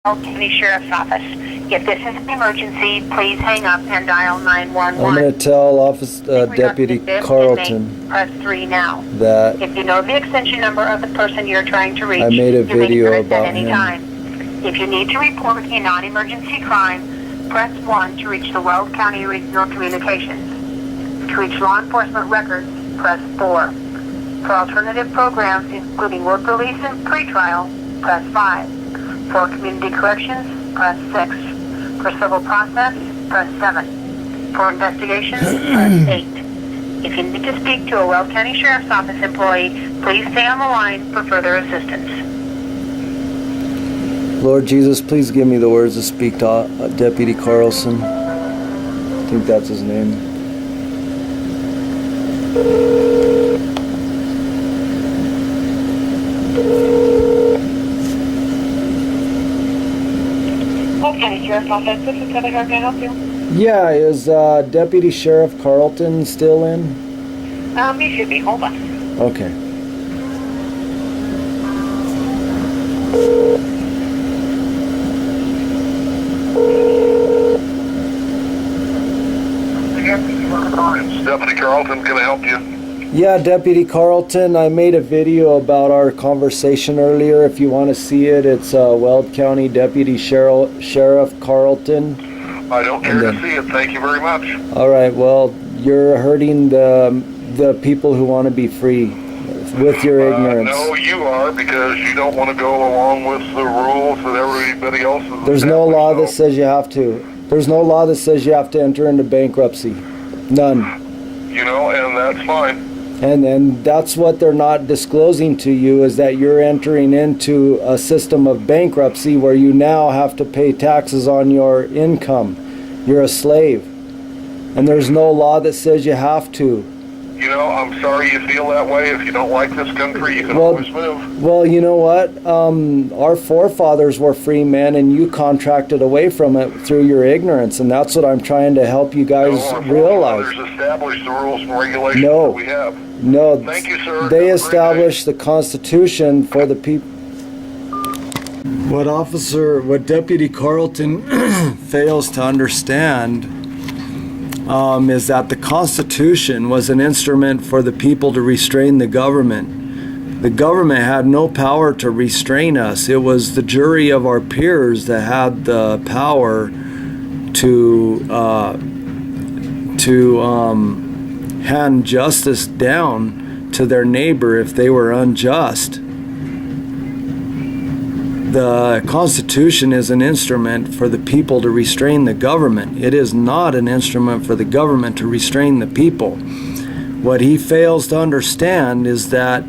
County Sheriff's Office. If this is an emergency, please hang up and dial 911. I'm going to tell Deputy Carlton press 3 now. that if you know the extension number of the person you're trying to reach, I made a you may video press about at any him. time. If you need to report a non-emergency crime, press 1 to reach the Weld County Regional Communications. To reach law enforcement records, press 4. For alternative programs, including work release and pretrial, press 5. For community corrections, press 6. For civil process, press 7. For investigations, press 8. If you need to speak to a Weld County Sheriff's Office employee, please stay on the line for further assistance. Lord Jesus, please give me the words to speak to Deputy Carlson. I think that's his name. Okay, Sheriff's Office, this is Heather. How can I help you? Yeah, is Deputy Sheriff Carlton still in? He should be. Hold on. Okay. Deputy Carlton, can I help you? Yeah, Deputy Carlton, I made a video about our conversation earlier. If you want to see it, it's Weld County Deputy Sheriff Carlton. I don't care to see it. Thank you very much. All right, well, you're hurting the people who want to be free with your ignorance. No, you are, because you don't want to go along with the rules that everybody else is. There's no law that says you have to. There's no law that says you have to enter into bankruptcy. None. You know, and that's fine. And that's what they're not disclosing to you, is that you're entering into a system of bankruptcy where you now have to pay taxes on your income. You're a slave. And there's no law that says you have to. You know, I'm sorry you feel that way. If you don't like this country, you can always move. Well, you know what? Our forefathers were free men, and you contracted away from it through your ignorance, and that's what I'm trying to help you guys realize. Others established the rules and regulations that we have. No, thank you, sir. They established the Constitution for the people. What Deputy Carlton fails to understand is that the Constitution was an instrument for the people to restrain the government. The government had no power to restrain us. It was the jury of our peers that had the power to hand justice down to their neighbor if they were unjust. The Constitution is an instrument for the people to restrain the government. It is not an instrument for the government to restrain the people. What he fails to understand is that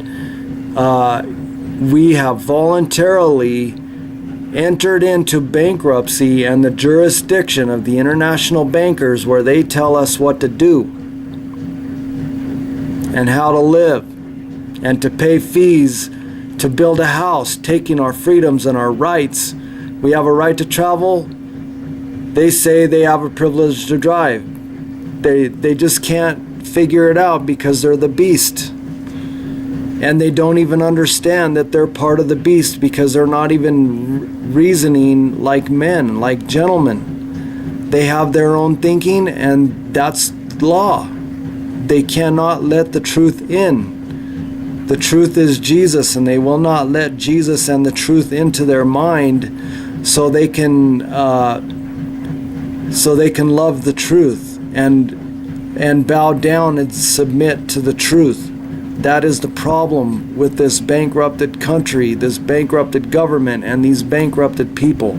we have voluntarily entered into bankruptcy and the jurisdiction of the international bankers, where they tell us what to do and how to live and to pay fees to build a house, taking our freedoms and our rights. We have a right to travel. They say they have a privilege to drive. They just can't figure it out because they're the beast. And they don't even understand that they're part of the beast, because they're not even reasoning like men, like gentlemen. They have their own thinking, and that's law. They cannot let the truth in. The truth is Jesus, and they will not let Jesus and the truth into their mind, so they can love the truth and bow down and submit to the truth. That is the problem with this bankrupted country, this bankrupted government, and these bankrupted people.